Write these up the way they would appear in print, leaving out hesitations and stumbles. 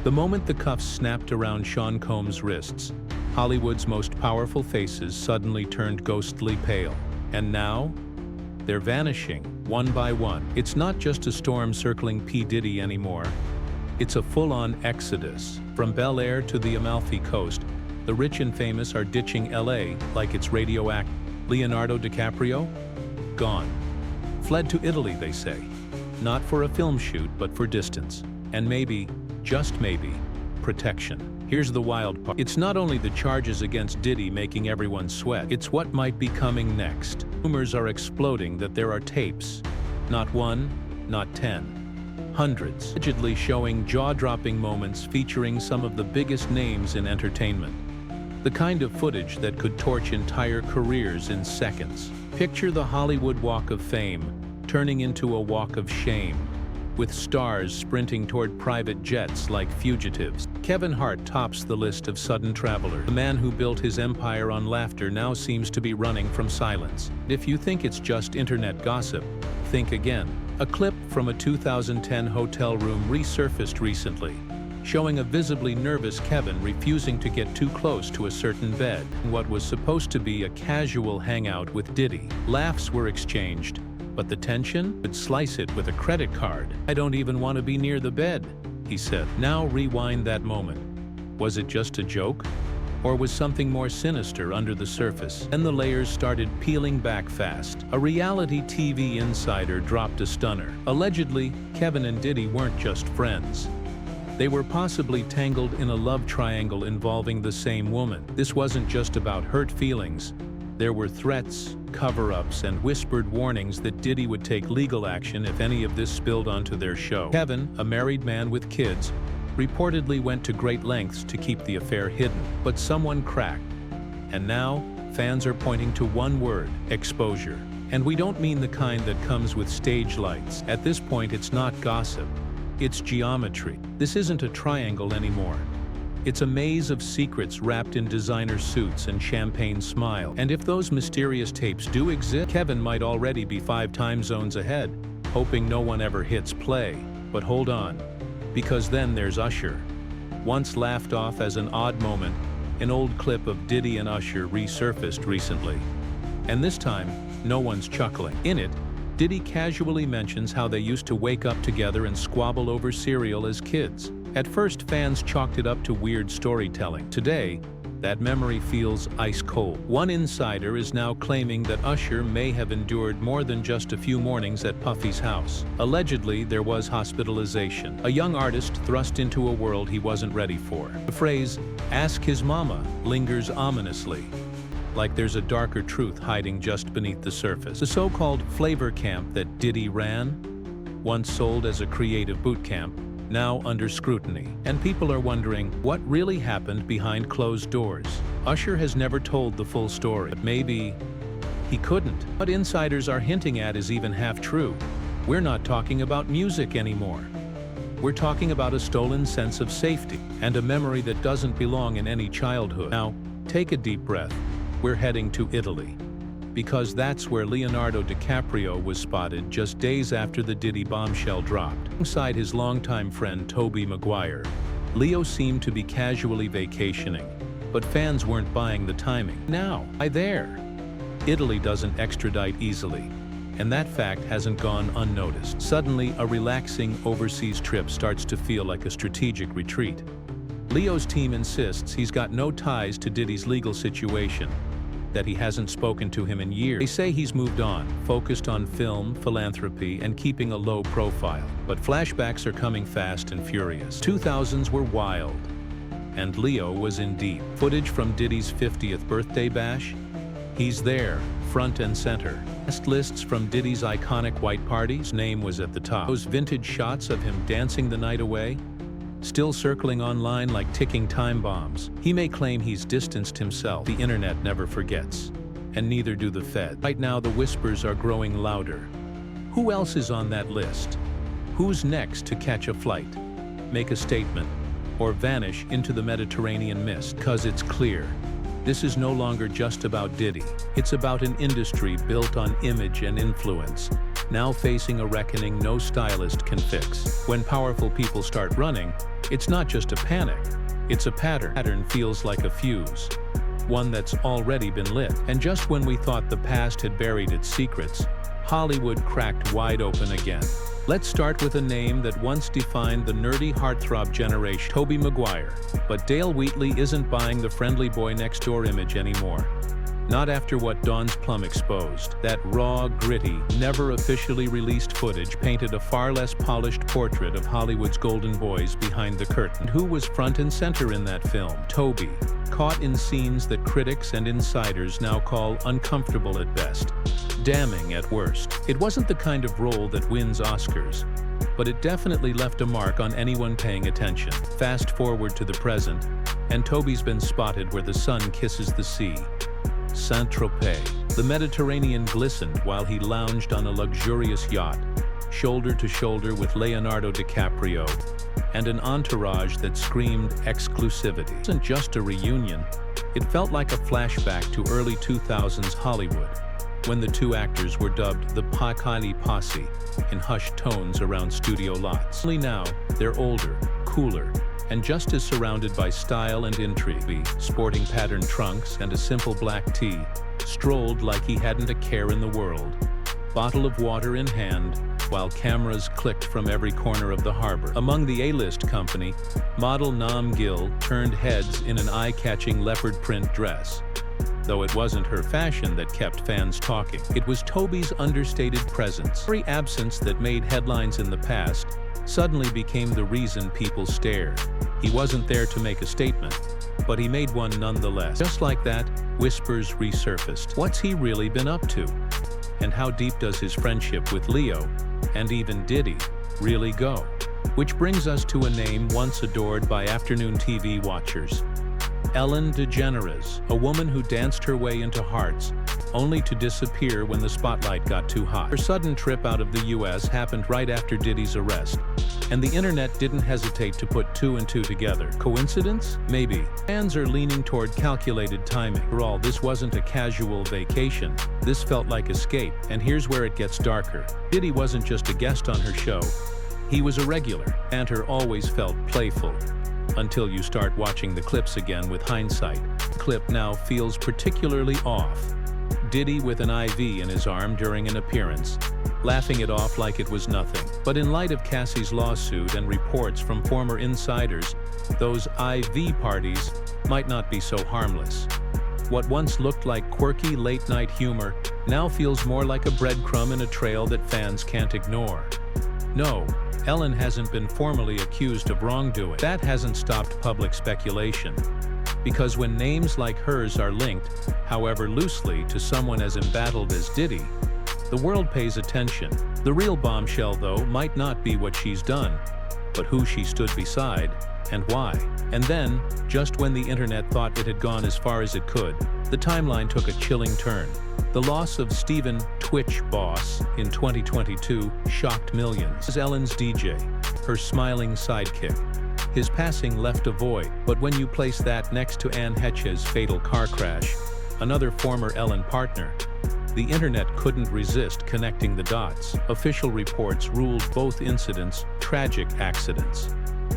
The moment the cuffs snapped around Sean Combs' wrists, Hollywood's most powerful faces suddenly turned ghostly pale. And now, they're vanishing, one by one. It's not just a storm circling P. Diddy anymore. It's a full-on exodus. From Bel Air to the Amalfi Coast, the rich and famous are ditching LA like it's radioactive. Leonardo DiCaprio? Gone. Fled to Italy, they say. Not for a film shoot, but for distance. And maybe, just maybe, protection. Here's the wild part. It's not only the charges against Diddy making everyone sweat, it's what might be coming next. Rumors are exploding that there are tapes. Not one, not 10. Hundreds. Allegedly showing jaw-dropping moments featuring some of the biggest names in entertainment. The kind of footage that could torch entire careers in seconds. Picture the Hollywood Walk of Fame turning into a walk of shame, with stars sprinting toward private jets like fugitives. Kevin Hart tops the list of sudden travelers. The man who built his empire on laughter now seems to be running from silence. If you think it's just internet gossip, think again. A clip from a 2010 hotel room resurfaced recently, showing a visibly nervous Kevin refusing to get too close to a certain bed. What was supposed to be a casual hangout with Diddy. Laughs were exchanged, but the tension would slice it with a credit card. "I don't even want to be near the bed," he said. Now rewind that moment. Was it just a joke? Or was something more sinister under the surface? Then the layers started peeling back fast. A reality TV insider dropped a stunner. Allegedly, Kevin and Diddy weren't just friends. They were possibly tangled in a love triangle involving the same woman. This wasn't just about hurt feelings. There were threats, cover-ups, and whispered warnings that Diddy would take legal action if any of this spilled onto their show. Kevin, a married man with kids, reportedly went to great lengths to keep the affair hidden. But someone cracked. And now, fans are pointing to one word: exposure. And we don't mean the kind that comes with stage lights. At this point, it's not gossip. It's geometry. This isn't a triangle anymore. It's a maze of secrets wrapped in designer suits and champagne smile. And if those mysterious tapes do exist, Kevin might already be 5 time zones ahead, hoping no one ever hits play. But hold on, because then there's Usher. Once laughed off as an odd moment, an old clip of Diddy and Usher resurfaced recently. And this time, no one's chuckling. In it, Diddy casually mentions how they used to wake up together and squabble over cereal as kids. At first, fans chalked it up to weird storytelling. Today, that memory feels ice cold. One insider is now claiming that Usher may have endured more than just a few mornings at Puffy's house. Allegedly, there was hospitalization. A young artist thrust into a world he wasn't ready for. The phrase, "ask his mama," lingers ominously, like there's a darker truth hiding just beneath the surface. The so-called flavor camp that Diddy ran, once sold as a creative boot camp, now under scrutiny. And people are wondering what really happened behind closed doors. Usher has never told the full story, but maybe he couldn't. What insiders are hinting at is even half true. We're not talking about music anymore. We're talking about a stolen sense of safety and a memory that doesn't belong in any childhood. Now, take a deep breath. We're heading to Italy, because that's where Leonardo DiCaprio was spotted just days after the Diddy bombshell dropped. Alongside his longtime friend Tobey Maguire, Leo seemed to be casually vacationing, but fans weren't buying the timing. Now, there. Italy doesn't extradite easily, and that fact hasn't gone unnoticed. Suddenly, a relaxing overseas trip starts to feel like a strategic retreat. Leo's team insists he's got no ties to Diddy's legal situation, that he hasn't spoken to him in years. They say he's moved on, focused on film, philanthropy, and keeping a low profile. But flashbacks are coming fast and furious. 2000s were wild, and Leo was in deep. Footage from Diddy's 50th birthday bash? He's there, front and center. Guest lists from Diddy's iconic white parties, name was at the top. Those vintage shots of him dancing the night away? Still circling online like ticking time bombs. He may claim he's distanced himself. The internet never forgets, and neither do the Fed. Right now, the whispers are growing louder. Who else is on that list? Who's next to catch a flight, make a statement, or vanish into the Mediterranean mist? Because it's clear, this is no longer just about Diddy. It's about an industry built on image and influence, now facing a reckoning no stylist can fix. When powerful people start running, It's not just a panic, it's a pattern. Pattern feels like a fuse, one that's already been lit. And just when we thought the past had buried its secrets, Hollywood cracked wide open again. Let's start with a name that once defined the nerdy heartthrob generation, Tobey Maguire. But Dale Wheatley isn't buying the friendly boy next door image anymore. Not after what Dawn's Plum exposed. That raw, gritty, never officially released footage painted a far less polished portrait of Hollywood's golden boys behind the curtain. Who was front and center in that film? Tobey, caught in scenes that critics and insiders now call uncomfortable at best, damning at worst. It wasn't the kind of role that wins Oscars, but it definitely left a mark on anyone paying attention. Fast forward to the present, and Tobey's been spotted where the sun kisses the sea. Saint-Tropez. The Mediterranean glistened while he lounged on a luxurious yacht, shoulder to shoulder with Leonardo DiCaprio, and an entourage that screamed exclusivity. It wasn't just a reunion, it felt like a flashback to early 2000s Hollywood, when the two actors were dubbed the Pakali Posse in hushed tones around studio lots. Only now, they're older, cooler, and just as surrounded by style and intrigue. Sporting patterned trunks and a simple black tee, strolled like he hadn't a care in the world, bottle of water in hand, while cameras clicked from every corner of the harbor. Among the A-list company, model Nam Gill turned heads in an eye-catching leopard print dress. Though it wasn't her fashion that kept fans talking, it was Tobey's understated presence. Every absence that made headlines in the past suddenly became the reason people stared. He wasn't there to make a statement, but he made one nonetheless. Just like that, whispers resurfaced. What's he really been up to? And how deep does his friendship with Leo, and even Diddy, really go? Which brings us to a name once adored by afternoon TV watchers. Ellen DeGeneres, a woman who danced her way into hearts, only to disappear when the spotlight got too hot. Her sudden trip out of the US happened right after Diddy's arrest, and the internet didn't hesitate to put two and two together. Coincidence? Maybe. Fans are leaning toward calculated timing. After all, this wasn't a casual vacation. This felt like escape, and here's where it gets darker. Diddy wasn't just a guest on her show, he was a regular. Banter always felt playful, until you start watching the clips again with hindsight. The clip now feels particularly off. Diddy with an IV in his arm during an appearance, laughing it off like it was nothing. But in light of Cassie's lawsuit and reports from former insiders, those IV parties might not be so harmless. What once looked like quirky late-night humor now feels more like a breadcrumb in a trail that fans can't ignore. No, Ellen hasn't been formally accused of wrongdoing. That hasn't stopped public speculation. Because when names like hers are linked, however loosely, to someone as embattled as Diddy, the world pays attention. The real bombshell, though, might not be what she's done, but who she stood beside and why. And then, just when the internet thought it had gone as far as it could, the timeline took a chilling turn. The loss of Stephen "Twitch" Boss in 2022 shocked millions. As Ellen's DJ, her smiling sidekick, his passing left a void. But when you place that next to Anne Heche's fatal car crash, another former Ellen partner, the internet couldn't resist connecting the dots. Official reports ruled both incidents tragic accidents.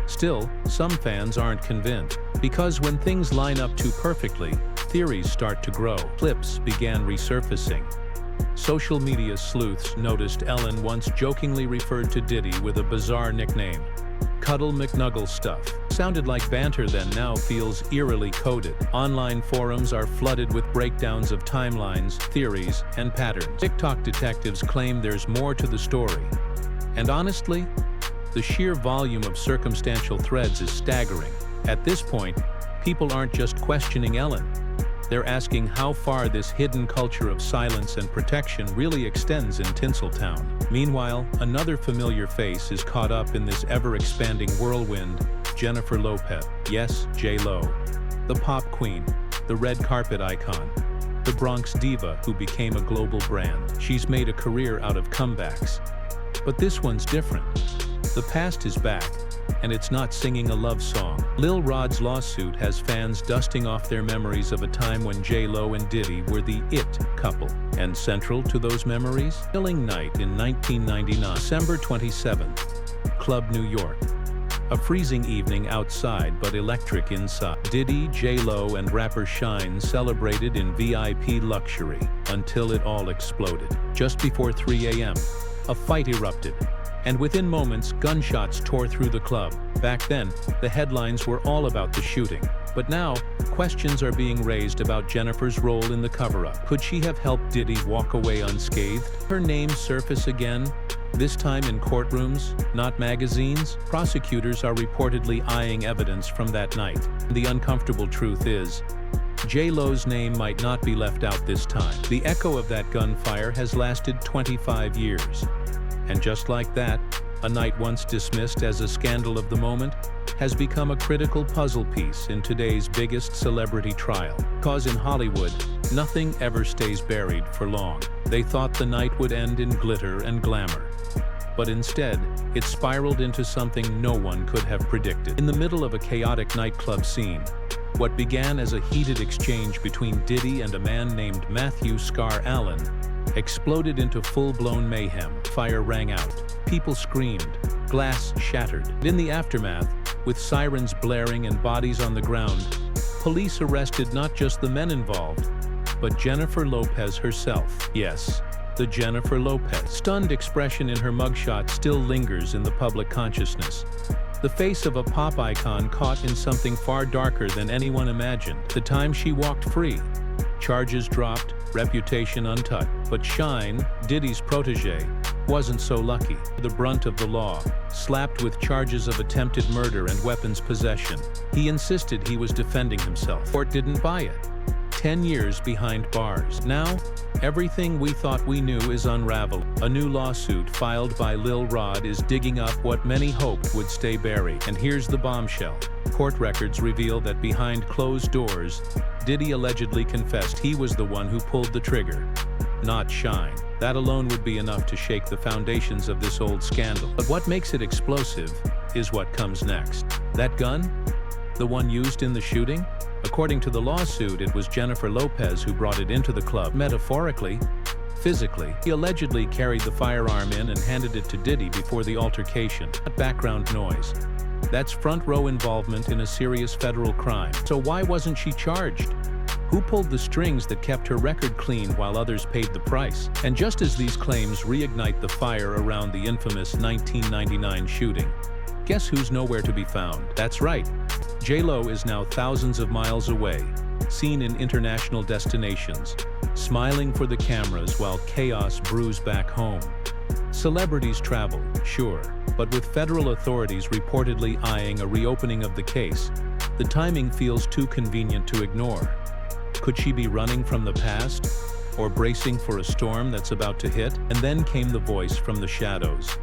Still, some fans aren't convinced, because when things line up too perfectly, theories start to grow. Clips began resurfacing. Social media sleuths noticed Ellen once jokingly referred to Diddy with a bizarre nickname, Cuddle McNuggle Stuff. Sounded like banter then, now feels eerily coded. Online forums are flooded with breakdowns of timelines, theories, and patterns. TikTok detectives claim there's more to the story. And honestly, the sheer volume of circumstantial threads is staggering. At this point, people aren't just questioning Ellen. They're asking how far this hidden culture of silence and protection really extends in Tinseltown. Meanwhile, another familiar face is caught up in this ever-expanding whirlwind, Jennifer Lopez. Yes, J-Lo. The pop queen, the red carpet icon, the Bronx diva who became a global brand. She's made a career out of comebacks. But this one's different. The past is back, and it's not singing a love song. Lil Rod's lawsuit has fans dusting off their memories of a time when J-Lo and Diddy were the it couple. And central to those memories? Chilling night in 1999, December 27th, Club New York. A freezing evening outside but electric inside. Diddy, J-Lo, and rapper Shine celebrated in VIP luxury until it all exploded. Just before 3 a.m., a fight erupted, and within moments, gunshots tore through the club. Back then, the headlines were all about the shooting. But now, questions are being raised about Jennifer's role in the cover-up. Could she have helped Diddy walk away unscathed? Her name surface again? This time in courtrooms, not magazines? Prosecutors are reportedly eyeing evidence from that night. The uncomfortable truth is, J-Lo's name might not be left out this time. The echo of that gunfire has lasted 25 years. And just like that, a night once dismissed as a scandal of the moment has become a critical puzzle piece in today's biggest celebrity trial. Because in Hollywood, nothing ever stays buried for long. They thought the night would end in glitter and glamour. But instead, it spiraled into something no one could have predicted. In the middle of a chaotic nightclub scene, what began as a heated exchange between Diddy and a man named Matthew Scar Allen exploded into full-blown mayhem. Fire rang out, people screamed, glass shattered. In the aftermath, with sirens blaring and bodies on the ground, police arrested not just the men involved, but Jennifer Lopez herself. Yes, the Jennifer Lopez. Stunned expression in her mugshot still lingers in the public consciousness. The face of a pop icon caught in something far darker than anyone imagined. The time she walked free. Charges dropped, reputation untouched. But Shine, Diddy's protege, wasn't so lucky. The brunt of the law, slapped with charges of attempted murder and weapons possession. He insisted he was defending himself. Court didn't buy it. 10 years behind bars. Now, everything we thought we knew is unraveled. A new lawsuit filed by Lil Rod is digging up what many hoped would stay buried. And here's the bombshell. Court records reveal that behind closed doors, Diddy allegedly confessed he was the one who pulled the trigger, not Shine. That alone would be enough to shake the foundations of this old scandal. But what makes it explosive is what comes next. That gun? The one used in the shooting? According to the lawsuit, it was Jennifer Lopez who brought it into the club. Metaphorically, physically, he allegedly carried the firearm in and handed it to Diddy before the altercation. Not background noise. That's front row involvement in a serious federal crime. So why wasn't she charged? Who pulled the strings that kept her record clean while others paid the price? And just as these claims reignite the fire around the infamous 1999 shooting, guess who's nowhere to be found? That's right. J-Lo is now thousands of miles away, seen in international destinations, smiling for the cameras while chaos brews back home. Celebrities travel, sure, but with federal authorities reportedly eyeing a reopening of the case, the timing feels too convenient to ignore. Could she be running from the past, or bracing for a storm that's about to hit? And then came the voice from the shadows.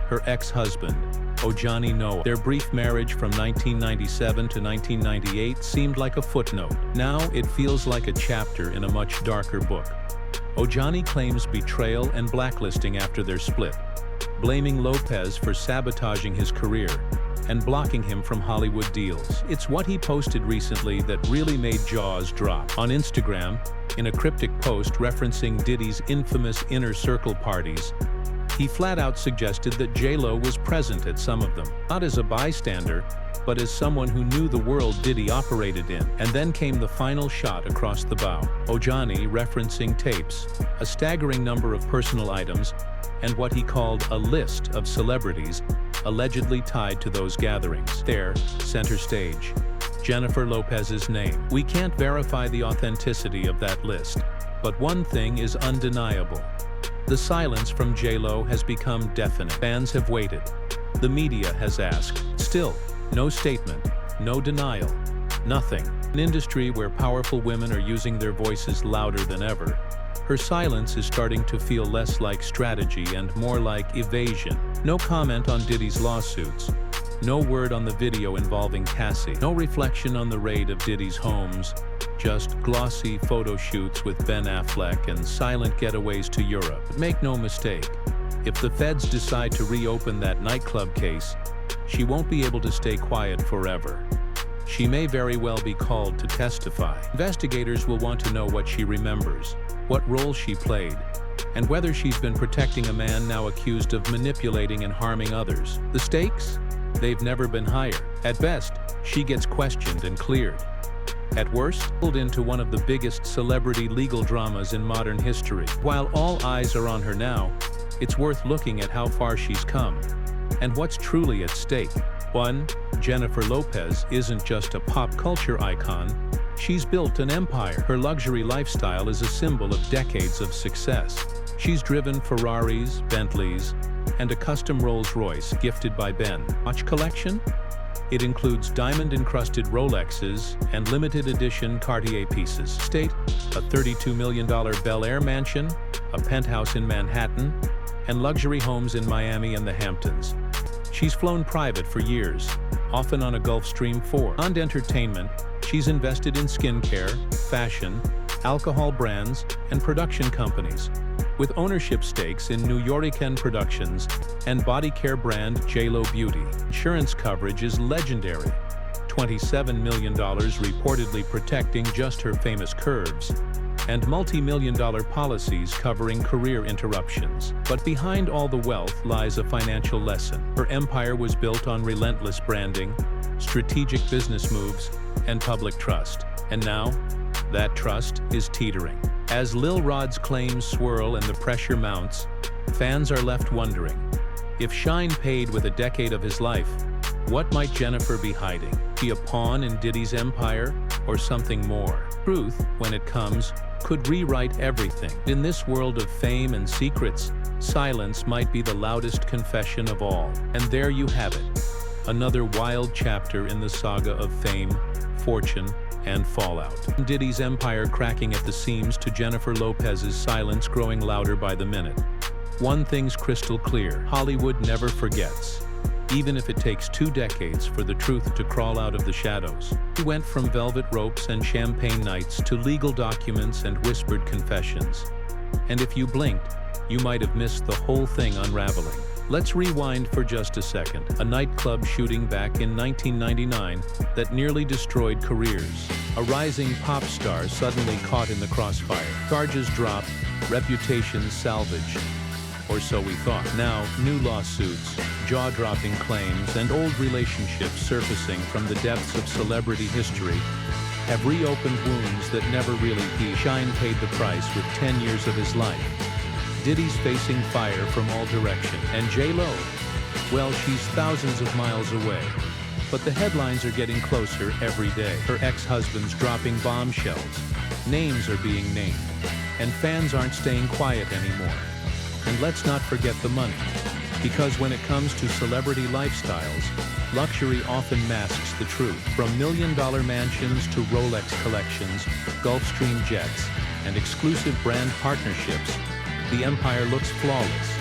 Her ex-husband, Ojani Noah. Their brief marriage from 1997 to 1998 seemed like a footnote. Now it feels like a chapter in a much darker book. Ojani claims betrayal and blacklisting after their split, blaming Lopez for sabotaging his career and blocking him from Hollywood deals. It's what he posted recently that really made jaws drop. On Instagram, in a cryptic post referencing Diddy's infamous inner circle parties, he flat out suggested that J-Lo was present at some of them, not as a bystander, but as someone who knew the world Diddy operated in. And then came the final shot across the bow. Ojani referencing tapes, a staggering number of personal items, and what he called a list of celebrities allegedly tied to those gatherings. There, center stage, Jennifer Lopez's name. We can't verify the authenticity of that list, but one thing is undeniable. The silence from J-Lo has become deafening. Fans have waited. The media has asked. Still, no statement, no denial, nothing. An industry where powerful women are using their voices louder than ever, her silence is starting to feel less like strategy and more like evasion. No comment on Diddy's lawsuits. No word on the video involving Cassie. No reflection on the raid of Diddy's homes. Just glossy photo shoots with Ben Affleck and silent getaways to Europe. But make no mistake, if the feds decide to reopen that nightclub case, she won't be able to stay quiet forever. She may very well be called to testify. Investigators will want to know what she remembers, what role she played, and whether she's been protecting a man now accused of manipulating and harming others. The stakes? they've never been higher. At best, she gets questioned and cleared. At worst, pulled into one of the biggest celebrity legal dramas in modern history. While all eyes are on her now, it's worth looking at how far she's come and what's truly at stake. 1. Jennifer Lopez isn't just a pop culture icon, she's built an empire. Her luxury lifestyle is a symbol of decades of success. She's driven Ferraris, Bentleys, and a custom Rolls-Royce gifted by Ben. Watch collection? It includes diamond-encrusted Rolexes and limited-edition Cartier pieces. State, a $32 million Bel Air mansion, a penthouse in Manhattan, and luxury homes in Miami and the Hamptons. She's flown private for years, often on a Gulfstream 4. Beyond entertainment, she's invested in skincare, fashion, alcohol brands, and production companies, with ownership stakes in New Yorican Productions and body care brand JLo Beauty. Insurance coverage is legendary, $27 million reportedly protecting just her famous curves, and multi-million-dollar policies covering career interruptions. But behind all the wealth lies a financial lesson. Her empire was built on relentless branding, strategic business moves, and public trust. And now, that trust is teetering. As Lil Rod's claims swirl and the pressure mounts, fans are left wondering, if Shine paid with a decade of his life, what might Jennifer be hiding? Be a pawn in Diddy's empire, or something more? Truth, when it comes, could rewrite everything. In this world of fame and secrets, silence might be the loudest confession of all. And there you have it, another wild chapter in the saga of fame, fortune, and fallout. Diddy's empire cracking at the seams to Jennifer Lopez's silence growing louder by the minute. One thing's crystal clear: Hollywood never forgets, even if it takes 2 decades for the truth to crawl out of the shadows. We went from velvet ropes and champagne nights to legal documents and whispered confessions. And if you blinked, you might have missed the whole thing unraveling. Let's rewind for just a second. A nightclub shooting back in 1999 that nearly destroyed careers. A rising pop star suddenly caught in the crossfire. Charges dropped, reputations salvaged. Or so we thought. Now, new lawsuits, jaw-dropping claims, and old relationships surfacing from the depths of celebrity history have reopened wounds that never really healed. Shine paid the price with 10 years of his life. Diddy's facing fire from all directions. And JLo, well, she's thousands of miles away. But the headlines are getting closer every day. Her ex-husband's dropping bombshells. Names are being named. And fans aren't staying quiet anymore. And let's not forget the money. Because when it comes to celebrity lifestyles, luxury often masks the truth. From million-dollar mansions to Rolex collections, Gulfstream jets, and exclusive brand partnerships, the empire looks flawless,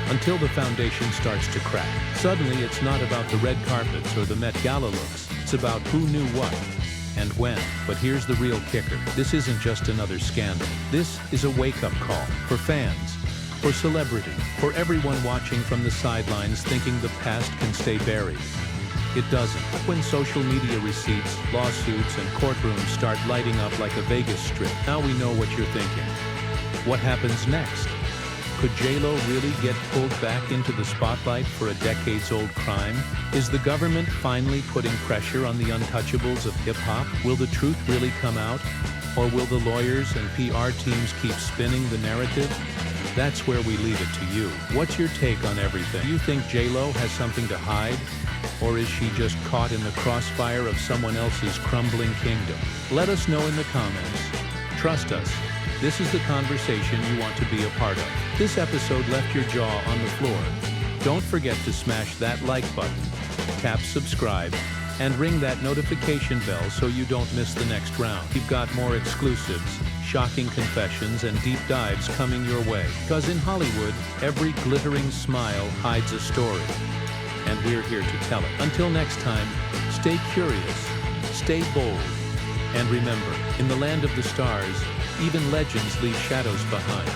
until the foundation starts to crack. Suddenly, it's not about the red carpets or the Met Gala looks. It's about who knew what and when. But here's the real kicker. This isn't just another scandal. This is a wake-up call for fans, for celebrity, for everyone watching from the sidelines thinking the past can stay buried. It doesn't. When social media receipts, lawsuits, and courtrooms start lighting up like a Vegas strip, now we know what you're thinking. What happens next? Could JLo really get pulled back into the spotlight for a decades-old crime? Is the government finally putting pressure on the untouchables of hip-hop? Will the truth really come out? Or will the lawyers and PR teams keep spinning the narrative? That's where we leave it to you. What's your take on everything? Do you think JLo has something to hide? Or is she just caught in the crossfire of someone else's crumbling kingdom? Let us know in the comments. Trust us, this is the conversation you want to be a part of. This episode left your jaw on the floor. Don't forget to smash that like button, tap subscribe, and ring that notification bell so you don't miss the next round. We've got more exclusives, shocking confessions, and deep dives coming your way. Because in Hollywood, every glittering smile hides a story. And we're here to tell it. Until next time, stay curious, stay bold, and remember, in the land of the stars, even legends leave shadows behind.